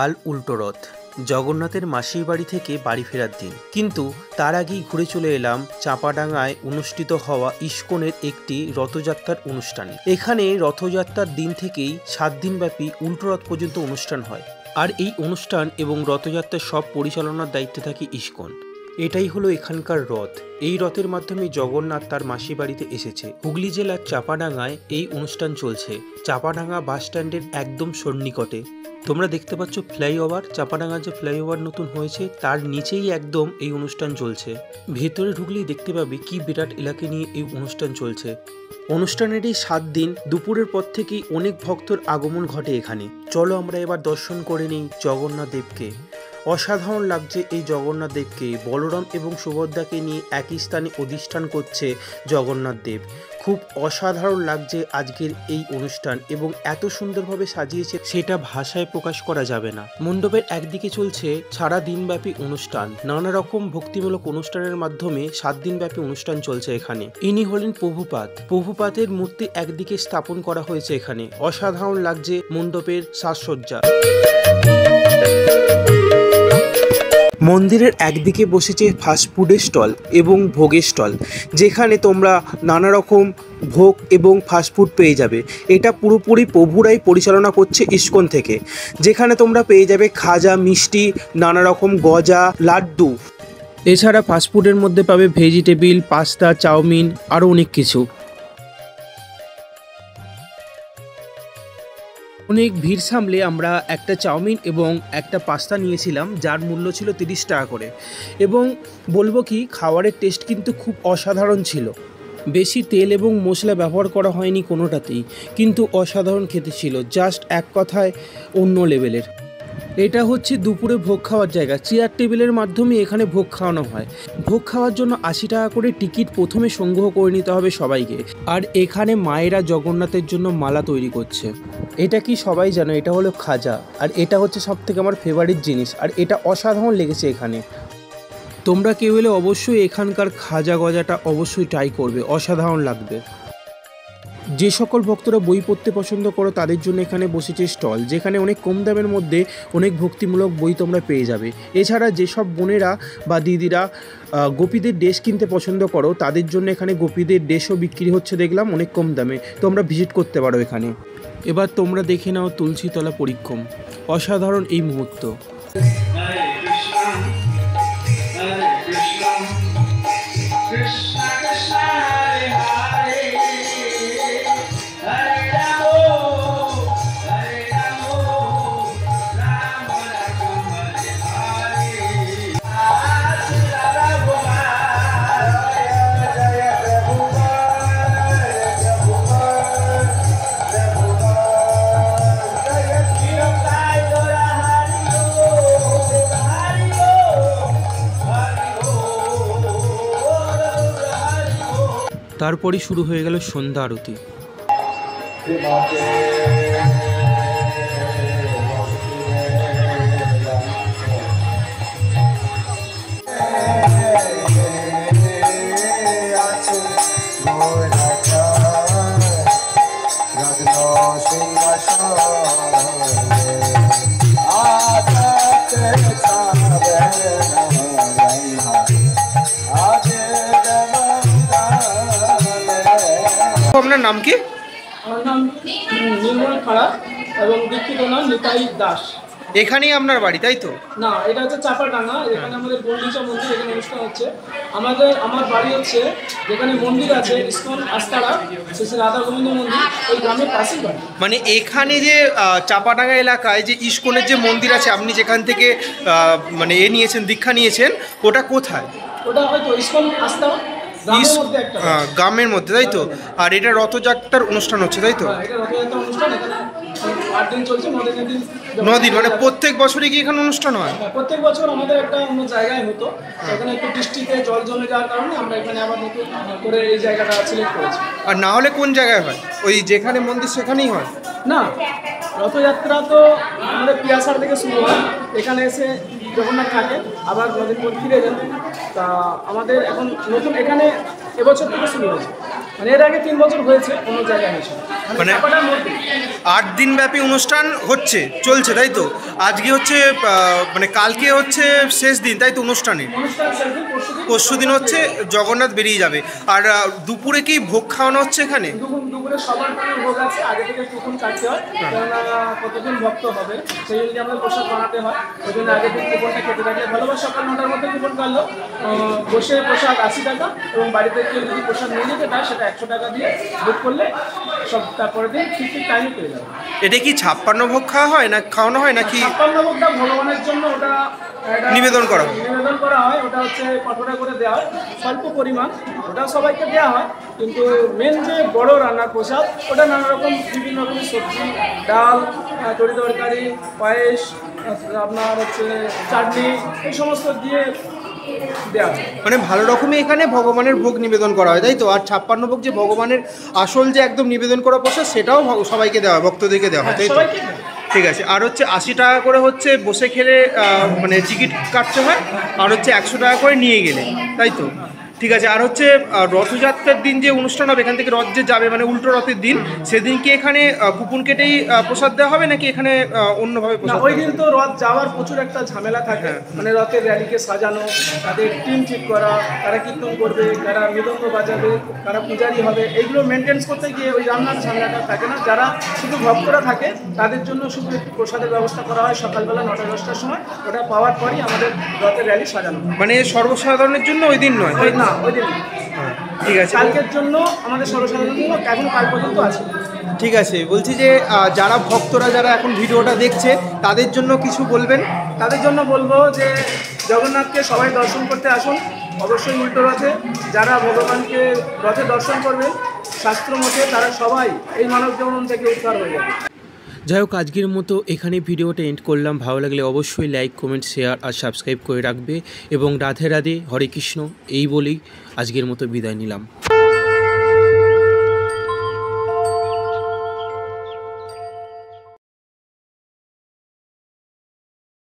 কাল উল্টো রথ, জগন্নাথের মাসির বাড়ি থেকে বাড়ি ফেরার দিন। কিন্তু তার আগেই ঘুরে চলে এলাম চাঁপাডাঙ্গায় অনুষ্ঠিত হওয়া ইস্কনের একটি রথযাত্রার অনুষ্ঠানে। এখানে রথযাত্রার দিন থেকেই 7 দিনব্যাপী উল্টো রথ পর্যন্ত অনুষ্ঠান হয়। আর এই অনুষ্ঠান এবং রথযাত্রার সব পরিচালনার দায়িত্বে থাকে ইস্কন। এটাই হলো এখানকার রথ। এই রথের মাধ্যমে জগন্নাথ তার মাসির বাড়িতে এসেছে। হুগলি জেলার চাঁপাডাঙ্গায় এই অনুষ্ঠান চলছে। চাঁপাডাঙ্গা বাস স্ট্যান্ডের একদম সন্নিকটে তোমরা দেখতে পাচ্ছ ফ্লাইওভার। চাঁপাডাঙ্গা যে ফ্লাইওভার নতুন হয়েছে তার নিচেই একদম এই অনুষ্ঠান চলছে। ভেতরে ঢুকলেই দেখতে পাবে কি বিরাট এলাকা নিয়ে এই অনুষ্ঠান চলছে। অনুষ্ঠানের এই 7 দিন দুপুরের পর থেকেই অনেক ভক্তর আগমন ঘটে এখানে। চলো আমরা এবার দর্শন করে নিই জগন্নাথ দেবকে। অসাধারণ লাগছে এই জগন্নাথ দেবকে। বলরাম এবং সুভদ্রাকে নিয়ে একই স্থানে অধিষ্ঠান করছে জগন্নাথ দেব। খুব অসাধারণ লাগছে আজকের এই অনুষ্ঠান এবং এত সুন্দরভাবে সাজিয়েছে সেটা ভাষায় প্রকাশ করা যাবে না। মণ্ডপের একদিকে চলছে সারা দিনব্যাপী অনুষ্ঠান, নানা রকম ভক্তিমূলক অনুষ্ঠানের মাধ্যমে 7 দিনব্যাপী অনুষ্ঠান চলছে এখানে। ইনি হলেন প্রভুপাতের মূর্তি একদিকে স্থাপন করা হয়েছে এখানে। অসাধারণ লাগছে মণ্ডপের সাজসজ্জা। মন্দিরের একদিকে বসেছে ফাস্টফুডের স্টল এবং ভোগের স্টল, যেখানে তোমরা নানা রকম ভোগ এবং ফাস্টফুড পেয়ে যাবে। এটা পুরোপুরি প্রভুরাই পরিচালনা করছে ইস্কন থেকে, যেখানে তোমরা পেয়ে যাবে খাজা, মিষ্টি, নানা রকম গজা, লাড্ডু। এছাড়া ফাস্টফুডের মধ্যে পাবে ভেজিটেবিল, পাস্তা, চাউমিন, আরও অনেক কিছু। অনেক ভিড় সামলে আমরা একটা চাউমিন এবং একটা পাস্তা নিয়েছিলাম, যার মূল্য ছিল 30 টাকা করে। এবং বলবো কি, খাবারের টেস্ট কিন্তু খুব অসাধারণ ছিল। বেশি তেল এবং মশলা ব্যবহার করা হয়নি কোনোটাতেই, কিন্তু অসাধারণ খেতে ছিল। জাস্ট এক কথায় অন্য লেভেলের। এটা হচ্ছে দুপুরে ভোগ খাওয়ার জায়গা। চেয়ার টেবিলের মাধ্যমে এখানে ভোগ খাওয়ানো হয়। ভোগ খাওয়ার জন্য 80 টাকা করে টিকিট প্রথমে সংগ্রহ করে নিতে হবে সবাইকে। আর এখানে মায়েরা জগন্নাথের জন্য মালা তৈরি করছে। এটা কি সবাই জানো, এটা হলো খাজা। আর এটা হচ্ছে সবথেকে আমার ফেভারিট জিনিস, আর এটা অসাধারণ লেগেছে এখানে। তোমরা কেউ এলে অবশ্যই এখানকার খাজা গজাটা অবশ্যই ট্রাই করবে, অসাধারণ লাগবে। যে সকল ভক্তরা বই পড়তে পছন্দ করো তাদের জন্য এখানে বসেছে স্টল, যেখানে অনেক কম দামের মধ্যে অনেক ভক্তিমূলক বই তোমরা পেয়ে যাবে। এছাড়া যেসব বোনেরা বা দিদিরা গোপীদের ড্রেস কিনতে পছন্দ করো তাদের জন্য এখানে গোপীদের ড্রেসও বিক্রি হচ্ছে দেখলাম অনেক কম দামে। তোমরা ভিজিট করতে পারো এখানে। এবার তোমরা দেখে নাও তুলসীতলা পরিক্রম। অসাধারণ এই মুহূর্ত। তারপরই শুরু হয়ে গেল সন্ধ্যা আরতি। আপনার নাম কি? আমার নাম নির্মল খাড়া এবং দীক্ষিত নাম নিতাই দাস। এখানেই আপনার বাড়ি, তাই তো? না, এটা হচ্ছে চাঁপাডাঙ্গা। এখানে আমাদের গন্ডিচা মন্দির, এখানে অনুষ্ঠান হচ্ছে। আমার বাড়ি হচ্ছে যেখানে মন্দির আছে ইস্কন আস্তারা, শ্রী রাধা গোবিন্দ মন্দির, ওই গ্রামের পাশেই বাড়ি। মানে এখানে যে চাঁপাডাঙ্গা এলাকায় যে ইস্কনের যে মন্দির আছে, আপনি যেখান থেকে মানে নিয়েছেন, দীক্ষা নিয়েছেন, ওটা কোথায়? ওটা হয়তো ইস্কন আস্তারা গ্রামের মধ্যে, তাই তো? আর এটা রথযাত্রার অনুষ্ঠান হচ্ছে, তাই তো? এটা রথযাত্রা অনুষ্ঠান। এখানে 8 দিন চলছে, 9 দিন। মানে প্রত্যেক বছরই কি এখানে অনুষ্ঠান হয়? প্রত্যেক বছর আমাদের একটা অন্য জায়গায় হতো, এখানে একটু বৃষ্টিতে জল জমে যাওয়ার কারণে আমরা এখানে আবার নতুন করে এই জায়গাটা সিলেক্ট করেছি। আর না হলে কোন জায়গায় হয়? ওই যেখানে মন্দির সেখানেই হয়? না, রথযাত্রা তো আমাদের পিয়াসার থেকে শুরু হয়, এখানে এসে জগন্নাথ থাকে, আবার কদিন পর ফিরে যান। তা আমাদের এখন নতুন এখানে এবছর থেকে শুরু হয়েছে। মানে এর আগে 3 বছর হয়েছে অন্য জায়গায় হয়েছে, মানে চাপাটার মধ্যে 8 দিন ব্যাপী অনুষ্ঠান চলছে তাই তো? আজকে হচ্ছে মানে কালকে হচ্ছে শেষ দিন তাই তো অনুষ্ঠানে? অনুষ্ঠান শেষ দিন, পরশু দিন হচ্ছে জগন্নাথ বেরিয়ে যাবে। আর দুপুরে কি ভোগ খাওয়ানো হচ্ছে এখানে? দুপুরে সবার জন্য ভোগ আছে, আগে থেকে কুপন কাটতে হয়, কেননা কতজন ভক্ত হবে সেই অনুযায়ী আমাদের প্রসাদ বানাতে হয়, ওই জন্য আগে থেকে কুপনটা কেটে রাখলে ভালো হয়। সকাল 9টার মধ্যে কুপন কাটলো, বসে প্রসাদ 80 টাকা, এবং বাড়িতে কেউ যদি প্রসাদ নিয়ে যেতে চায় সেটা 100 টাকা দিয়ে বুক করলে সব তারপরের দিন ঠিক টাইমে পেয়ে যাবে। এটা কি 56 ভোগ খাওয়ানো হয় নাকি? 56 ভোগটা ভগবানের জন্য ওটা নিবেদন করা হয়, ওটা হচ্ছে কঠোরা করে দেওয়া হয়, স্বল্প পরিমাণ, ওটা সবাইকে দেওয়া হয়। কিন্তু মেন যে বড় রান্নার প্রসাদ ওটা নানা রকম বিভিন্ন রকমের সবজি, ডাল, তরি তরকারি, পায়েস, আপনার হচ্ছে চাটনি, এই সমস্ত দিয়ে দেওয়া হয়। মানে ভালো রকমই এখানে ভগবানের ভোগ নিবেদন করা হয় তাই তো? আর 56 ভোগ যে ভগবানের আসল যে একদম নিবেদন করা প্রসাদ সেটাও সবাইকে দেওয়া হয়, ভক্তদেরকে দেওয়া হয় তাই তো? ঠিক আছে। আর হচ্ছে 80 টাকা করে হচ্ছে বসে খেলে মানে টিকিট কাটতে হয়, আর হচ্ছে 100 টাকা করে নিয়ে গেলে তাই তো? ঠিক আছে। আর হচ্ছে রথযাত্রার দিন যে অনুষ্ঠান হবে, এখান থেকে রথ যে যাবে মানে উল্টো রথের দিন, সেদিন কি এখানে কুপন কেটেই প্রসাদ দেওয়া হবে নাকি এখানে অন্যভাবে প্রসাদ? ওই দিন তো রথ যাওয়ার প্রচুর একটা ঝামেলা থাকে, মানে রথের র্যালিকে সাজানো, তাদের টিম ঠিক করা, কারা কীর্তন করবে, কারা মৃদঙ্গ বাজাবে, কারা পূজারি হবে, এইগুলো মেনটেন্স করতে গিয়ে ওই রান্নার ঝামেলাটা থাকে না। যারা শুধু ভক্তরা থাকে তাদের জন্য শুধু একটু প্রসাদের ব্যবস্থা করা হয় সকালবেলা 9টা-10টার সময়, ওটা পাওয়ার পরই আমাদের রথের র্যালি সাজানো। মানে সর্বসাধারণের জন্য ওই দিন নয়? না, ওই দিন ঠিক আছে। কালকের জন্য আমাদের সর্বসাধারণের জন্য এখন কাল পর্যন্ত আছে। ঠিক আছে। বলছি যে যারা ভক্তরা যারা এখন ভিডিওটা দেখছে তাদের জন্য কিছু বলবেন? তাদের জন্য বলবো যে জগন্নাথকে সবাই দর্শন করতে আসুন, অবশ্যই উল্টো রথে। যারা ভগবানকে রথে দর্শন করবেন শাস্ত্র মতে তারা সবাই এই মানব জীবন থেকে উদ্ধার হয়ে যাবে। যাই হোক, আজকের মতো এখানে ভিডিওটা এন্ড করলাম। ভালো লাগলে অবশ্যই লাইক, কমেন্ট, শেয়ার আর সাবস্ক্রাইব করে রাখবে, এবং রাধে রাধে, হরে কৃষ্ণ এই বলেই আজকের মতো বিদায় নিলাম।